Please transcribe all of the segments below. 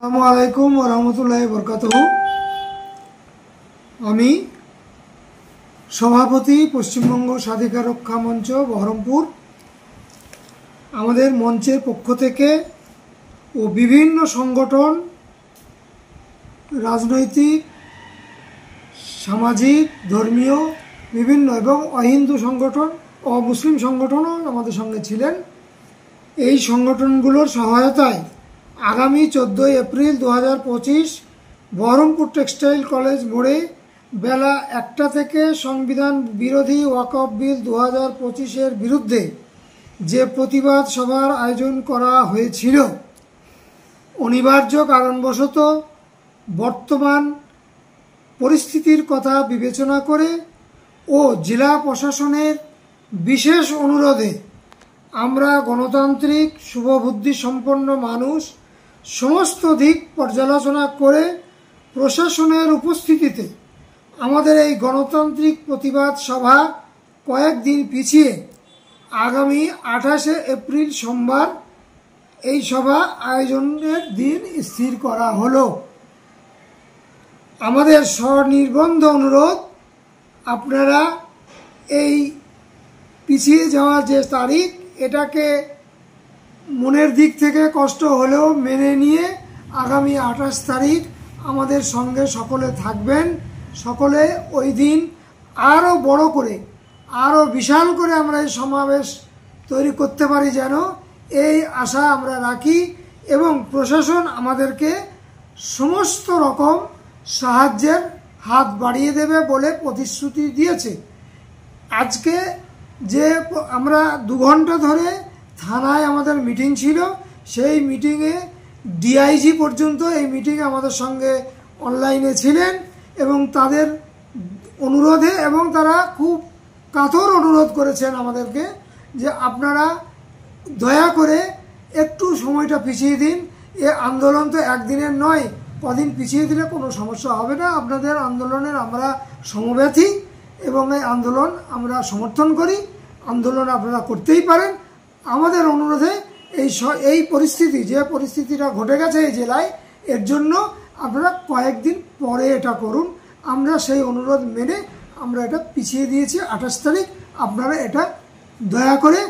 আসসালামু আলাইকুম ওয়া রাহমাতুল্লাহি ওয়া বারাকাতুহু। আমি সভাপতি পশ্চিমবঙ্গ স্বাধিকার রক্ষা মঞ্চ বহরমপুর। আমাদের মঞ্চের পক্ষ থেকে ও বিভিন্ন সংগঠন, রাজনৈতিক, সামাজিক, ধর্মীয় বিভিন্ন এবং অহিন্দু সংগঠন, অমুসলিম সংগঠনও আমাদের সঙ্গে ছিলেন। এই সংগঠনগুলোর সহায়তায় আগামী 14 এপ্রিল 2025 বহরমপুর টেক্সটাইল কলেজ মোড়ে বেলা 1টা থেকে সংবিধান বিরোধী ওয়াকফ বিল 2025-এর বিরুদ্ধে যে প্রতিবাদ সভার আয়োজন করা হয়েছিল, অনিবার্য কারণবশত বর্তমান পরিস্থিতির কথা বিবেচনা করে ও জেলা প্রশাসনের বিশেষ অনুরোধে আমরা গণতান্ত্রিক শুভবুদ্ধি সম্পন্ন মানুষ সমস্ত দিক পর্যালোচনা করে প্রশাসনের উপস্থিতিতে আমাদের এই গণতান্ত্রিক প্রতিবাদ সভা কয়েকদিন পিছিয়ে আগামী 28 এপ্রিল সোমবার এই সভা আয়োজনের দিন স্থির করা হলো। আমাদের স্বনির্বন্ধ অনুরোধ, আপনারা এই পিছিয়ে যাওয়া যে তারিখ, এটাকে মনের দিক থেকে কষ্ট হলেও মেনে নিয়ে আগামী 28 তারিখ আমাদের সঙ্গে সকলে থাকবেন। সকলে ওই দিন আরও বড় করে, আরও বিশাল করে আমরা এই সমাবেশ তৈরি করতে পারি, যেন এই আশা আমরা রাখি। এবং প্রশাসন আমাদেরকে সমস্ত রকম সাহায্যের হাত বাড়িয়ে দেবে বলে প্রতিশ্রুতি দিয়েছে। আজকে যে আমরা 2 ঘন্টা ধরে থানায় আমাদের মিটিং ছিল, সেই মিটিংয়ে ডিআইজি পর্যন্ত এই মিটিংয়ে আমাদের সঙ্গে অনলাইনে ছিলেন এবং তাদের অনুরোধে, এবং তারা খুব কাতর অনুরোধ করেছেন আমাদেরকে যে আপনারা দয়া করে একটু সময়টা পিছিয়ে দিন। এ আন্দোলন তো একদিনের নয়, কদিন পিছিয়ে দিলে কোনো সমস্যা হবে না। আপনাদের আন্দোলনের আমরা সমব্যথী এবং এই আন্দোলন আমরা সমর্থন করি। আন্দোলন আপনারা করতেই পারেন। আমাদের অনুরোধে এই পরিস্থিতি, যে পরিস্থিতিটা ঘটে গেছে এই জেলায়, এর জন্য আপনারা কয়েকদিন পরে এটা করুন। আমরা সেই অনুরোধ মেনে আমরা এটা পিছিয়ে দিয়েছি 28 তারিখ। আপনারা এটা দয়া করে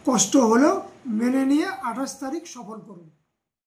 কষ্ট হলেও মেনে নিয়ে 28 তারিখ সফল করুন।